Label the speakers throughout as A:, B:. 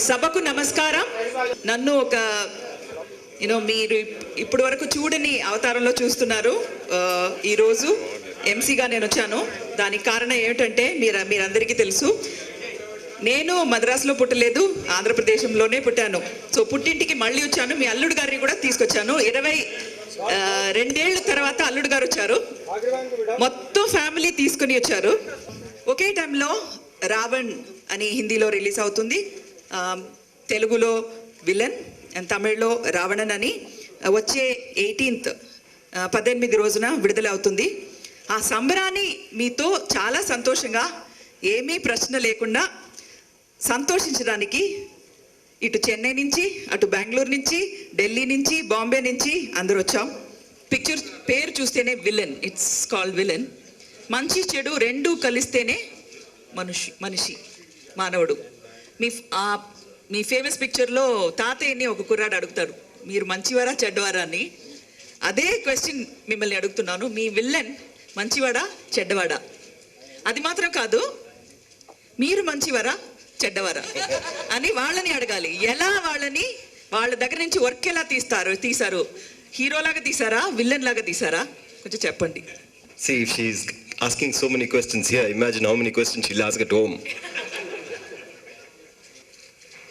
A: సభకు నమస్కారం. నన్ను ఒక మీరు ఇప్పటి వరకు చూడని అవతారంలో చూస్తున్నారు. ఈరోజు ఎంసీగా నేను వచ్చాను. దానికి కారణం ఏమిటంటే మీరందరికీ తెలుసు, నేను మద్రాసులో పుట్టలేదు, ఆంధ్రప్రదేశ్లోనే పుట్టాను. సో పుట్టింటికి మళ్ళీ వచ్చాను. మీ అల్లుడు గారిని కూడా తీసుకొచ్చాను. 22 తర్వాత అల్లుడు గారు వచ్చారు. మొత్తం ఫ్యామిలీ తీసుకుని వచ్చారు. ఒకే టైంలో రావణ్ అని హిందీలో రిలీజ్ అవుతుంది, తెలుగులో విలన్ అండ్ తమిళ్లో రావణన్ అని వచ్చే 18th 18 రోజున విడుదల అవుతుంది. ఆ సంబరాన్ని మీతో చాలా సంతోషంగా, ఏమీ ప్రశ్న లేకుండా సంతోషించడానికి ఇటు చెన్నై నుంచి, అటు బెంగళూరు నుంచి, ఢిల్లీ నుంచి, బాంబే నుంచి అందరూ వచ్చాం. పిక్చర్ పేరు చూస్తేనే విలన్, ఇట్స్ కాల్డ్ విలన్. మంచి చెడు రెండూ కలిస్తేనే మనిషి మానవుడు. మీ ఫేమస్ పిక్చర్లో తాతయ్యని ఒక కుర్రాడు అడుగుతాడు, మీరు మంచివారా చెడ్డవారా అని. అదే క్వశ్చన్ మిమ్మల్ని అడుగుతున్నాను, మీ విల్లన్ మంచివాడా చెడ్డవాడా? అది మాత్రం కాదు, మీరు మంచివారా చెడ్డవారా అని వాళ్ళని అడగాలి. ఎలా వాళ్ళ దగ్గర నుంచి వర్క్ ఎలా తీశారు? హీరోలాగా తీసారా, విల్లన్ లాగా తీసారా? కొంచెం చెప్పండి.
B: See, if she's asking so many questions here, imagine how many questions she'll ask at home.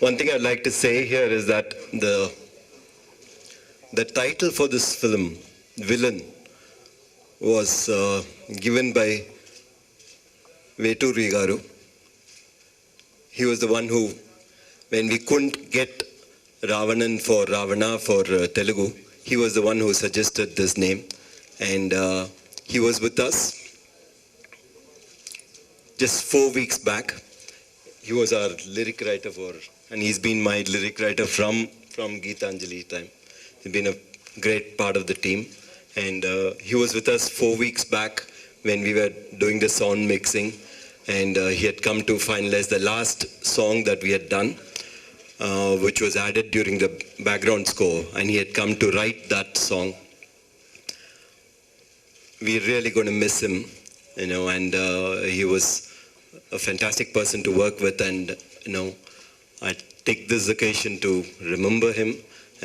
B: One thing I'd like to say here is that the title for this film, Villain, was given by Veturi Garu. He was the one who, when we couldn't get Ravanan for Ravana for Telugu, he was the one who suggested this name, and he was with us just 4 weeks back. He was our lyric writer and he's been my lyric writer from Geetanjali time. He's been a great part of the team, and he was with us 4 weeks back when we were doing the sound mixing, and he had come to finalize the last song that we had done, which was added during the background score, and he had come to write that song. We're really going to miss him, and he was a fantastic person to work with, and I take this occasion to remember him,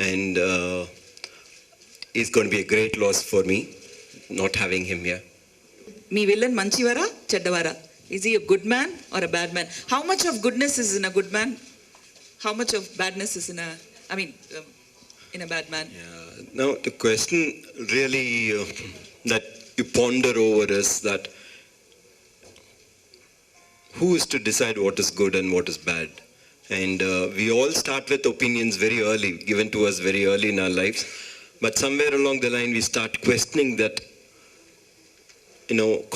B: and he's going to be a great loss for me not having him here.
A: మీ villain మంచివారా చెడ్డవారా? Is he a good man or a bad man? How much of goodness is in a good man? How much of badness is in a bad man?
B: Yeah. Now the question really that you ponder over is that who is to decide what is good and what is bad? And we all start with opinions very early, given to us very early in our lives, but somewhere along the line we start questioning that,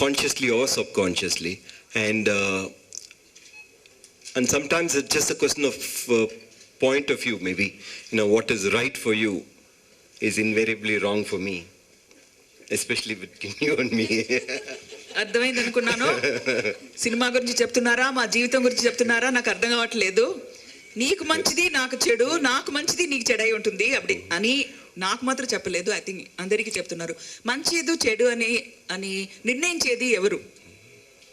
B: consciously or subconsciously, and sometimes it's just a question of point of view. Maybe what is right for you is invariably wrong for me, especially between you and me.
A: అర్థమైంది అనుకున్నాను. Cinema గురించి చెప్తున్నారా, మా జీవితం గురించి చెప్తున్నారా, నాకు అర్థం కావట్లేదు. నీకు మంచిది నాకు చెడు, నాకు మంచిది నీకు చెడై ఉంటుంది అప్పుడు అని నాకు మాత్రం చెప్పలేదు. ఐ థింక్ అందరికీ చెప్తున్నారు. మంచిది చెడు అని నిర్ణయించేది ఎవరు?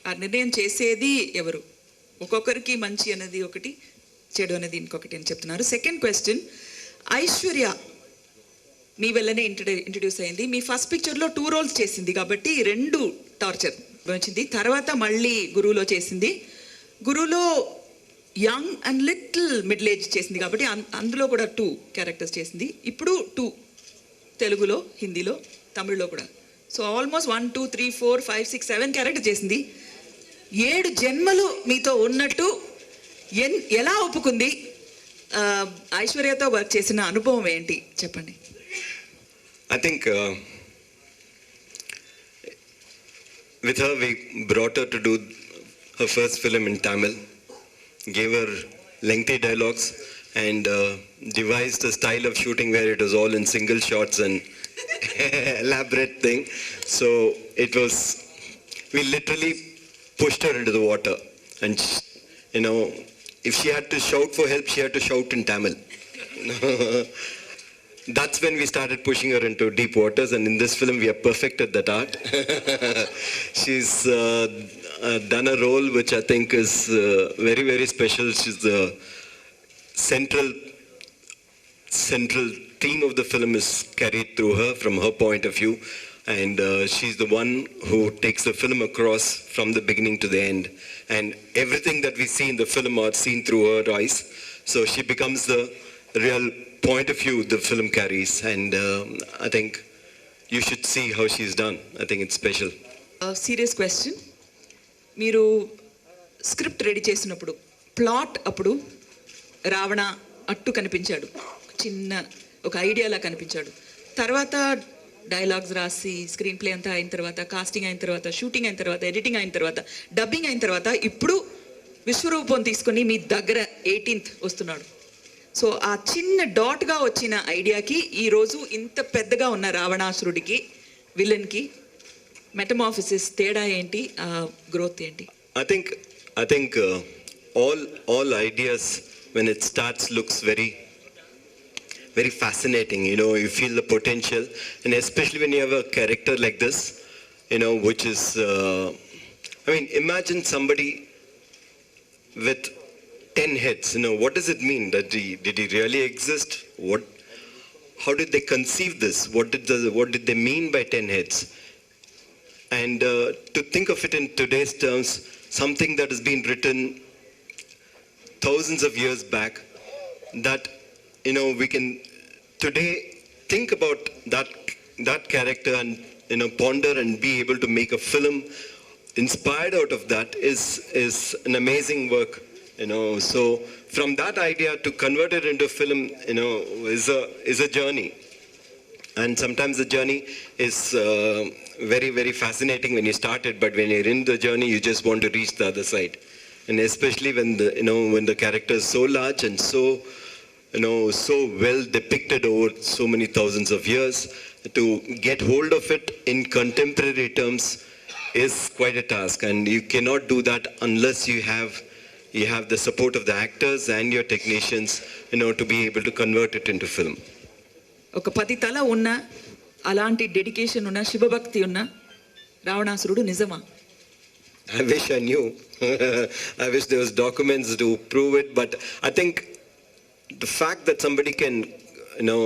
A: ఆ నిర్ణయం చేసేది ఎవరు? ఒక్కొక్కరికి మంచి అనేది ఒకటి, చెడు అనేది ఇంకొకటి అని చెప్తున్నారు. సెకండ్ క్వశ్చన్, ఐశ్వర్య మీ వల్లనే ఇంట్రడ్యూస్ అయింది. మీ ఫస్ట్ పిక్చర్లో 2 roles చేసింది కాబట్టి 2 టార్చర్ వచ్చింది. తర్వాత మళ్ళీ గురువులో చేసింది. గురువులో young and little middle age చేసింది కాబట్టి అందులో కూడా 2 క్యారెక్టర్స్ చేసింది. ఇప్పుడు 2 తెలుగులో, హిందీలో, తమిళ్లో కూడా. సో ఆల్మోస్ట్ 1 2 3 4 5 6 7 క్యారెక్టర్ చేసింది. 7 జన్మలు మీతో ఉన్నట్టు ఎలా ఒప్పుకుంది? ఐశ్వర్యతో వర్క్ చేసిన అనుభవం ఏంటి చెప్పండి.
B: I think with her we brought her to do her first film in Tamil, gave her lengthy dialogues, and devised a style of shooting where it was all in single shots and elaborate thing. So we literally pushed her into the water, and if she had to shout for help, she had to shout in Tamil. That's when we started pushing her into deep waters, and in this film we have perfected that art. She's done a role which I think is very, very special. She's central theme of the film is carried through her, from her point of view, and she's the one who takes the film across from the beginning to the end, and everything that we see in the film are seen through her eyes, so she becomes the real point of view the film carries, and I think you should see how she's done. I think it's special.
A: Serious question. మీరు script ready చేసినప్పుడు plot అప్పుడు రావణ అట్టు కనిపించాడు, చిన్న ఒక ఐడియాలా కనిపించాడు. తర్వాత dialogues రాసి స్క్రీన్ ప్లే అంతా అయిన తర్వాత, కాస్టింగ్ అయిన తర్వాత, షూటింగ్ అయిన తర్వాత, ఎడిటింగ్ అయిన తర్వాత, డబ్బింగ్ అయిన తర్వాత ఇప్పుడు విశ్వరూపం తీసుకొని మీ దగ్గర 18th వస్తున్నాడు. సో ఆ చిన్న డాట్గా వచ్చిన ఐడియాకి ఈరోజు ఇంత పెద్దగా ఉన్న రావణాసురుడికి, విలన్కి మెటమార్ఫిసిస్ తేడా ఏంటి, గ్రోత్ ఏంటి?
B: I think all ideas when it starts looks very fascinating. You know, you feel the potential, and especially when you have a character like this, you know, which is I mean, imagine somebody with 10 heads. You know, what does it mean? Did he really exist? How did they conceive this? What did they mean by 10 heads? And to think of it in today's terms, something that has been written thousands of years back, that, you know, we can today think about that character and, you know, ponder and be able to make a film inspired out of that is an amazing work, you know. So from that idea to convert it into film, you know, is a journey. And sometimes the journey is very, very fascinating when you start it, but when you're in the journey, you just want to reach the other side. And especially when the character is so large and so, you know, so well depicted over so many thousands of years, to get hold of it in contemporary terms is quite a task. And you cannot do that unless you have the support of the actors and your technicians, you know, to be able to convert it into film.
A: ఒక 10 తల ఉన్న, అలాంటి dedication ఉన్న, శివభక్తి ఉన్న రావణాసురుడు నిజమా?
B: I wish I knew. I wish there was documents to prove it, but I think the fact that somebody can, you know,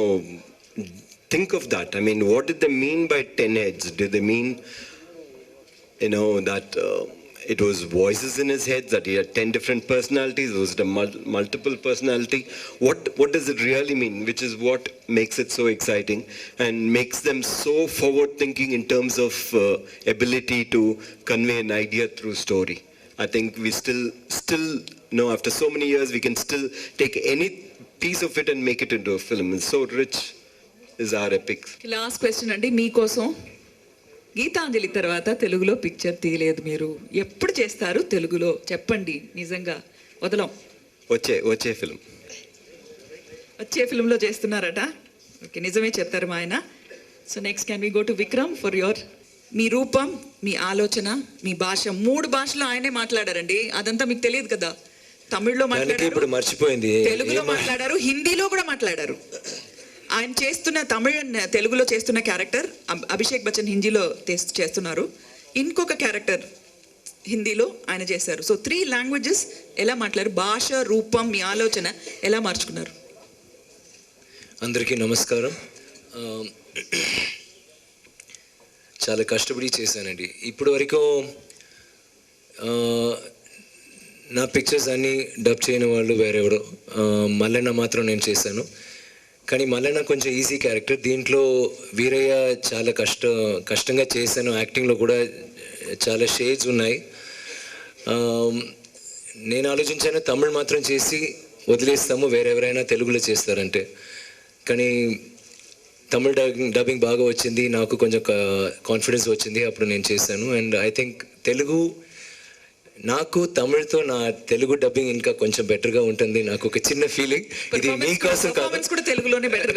B: think of that. I mean, what did they mean by 10 heads? Did they mean, you know, that it was voices in his head, that he had 10 different personalities? Was it a multiple personality? What does it really mean? Which is what makes it so exciting and makes them so forward thinking in terms of ability to convey an idea through story. I think we still know, after so many years, we can still take any piece of it and make it into a film. It's so rich is our epic.
A: Last question అండి మీకోసం. గీతాంజలి తర్వాత తెలుగులో picture తీయలేదు మీరు, ఎప్పుడు చేస్తారు తెలుగులో? చెప్పండి, నిజంగా వదలం.
B: వచ్చే ఫిల్మ్.
A: వచ్చే ఫిల్మ్లో చేస్తున్నారట? ఓకే, నిజమే చెప్తారు మా ఆయన. So next can we go to Vikram for your మీ రూపం, మీ ఆలోచన, మీ భాష. 3 భాషలో ఆయనే మాట్లాడారండి, అదంతా మీకు తెలియదు కదా. తమిళ్లో మాట్లాడారు,
C: ఇప్పుడు మర్చిపోయింది,
A: తెలుగులో మాట్లాడారు, హిందీలో కూడా మాట్లాడారు. ఆయన చేస్తున్న తెలుగులో చేస్తున్న క్యారెక్టర్ అభిషేక్ బచ్చన్ హిందీలో చేస్తున్నారు, ఇంకొక క్యారెక్టర్ హిందీలో ఆయన చేశారు. సో 3 లాంగ్వేజెస్ ఎలా మాట్లాడారు? భాష, రూపం, మీ ఆలోచన ఎలా మార్చుకున్నారు?
C: అందరికీ నమస్కారం. చాలా కష్టపడి చేశానండి. ఇప్పుడు వరకు నా పిక్చర్స్ అన్నీ డబ్ చేయని వాళ్ళు వేరెవరో, మల్లన్న మాత్రం నేను చేశాను. కానీ మల్లన్న కొంచెం ఈజీ క్యారెక్టర్, దీంట్లో వీరయ్య చాలా కష్టంగా చేశాను. యాక్టింగ్లో కూడా చాలా షేడ్స్ ఉన్నాయి. నేను ఆలోచించాను తమిళ్ మాత్రం చేసి వదిలేస్తాము, వేరెవరైనా తెలుగులో చేస్తారంటే. కానీ తమిళ్ డబ్బింగ్ బాగా వచ్చింది, నాకు కొంచెం కాన్ఫిడెన్స్ వచ్చింది, అప్పుడు నేను చేశాను. అండ్ ఐ థింక్ తెలుగు, నాకు తమిళ్తో నా తెలుగు డబ్బింగ్ ఇంకా కొంచెం బెటర్గా ఉంటుంది. నాకు ఒక చిన్న ఫీలింగ్, ఇది మీకోసం కాదు,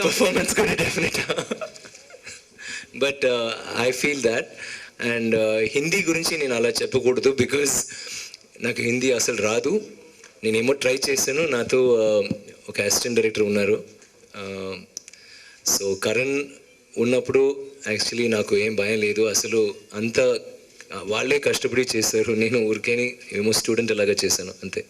C: పర్ఫార్మెన్స్ కూడా definite, but I feel that. And Hindi గురించి నేను అలా చెప్పకూడదు, బికాజ్ నాకు హిందీ అసలు రాదు. నేనేమో ట్రై చేశాను, నాతో ఒక అసిస్టెంట్ డైరెక్టర్ ఉన్నారు. సో కరణ్ ఉన్నప్పుడు యాక్చువల్లీ నాకు ఏం భయం లేదు, అసలు అంతా వాళ్ళే కష్టపడి చేశారు, నేను ఊరికేని ఏమో స్టూడెంట్ అలాగా చేశాను అంతే.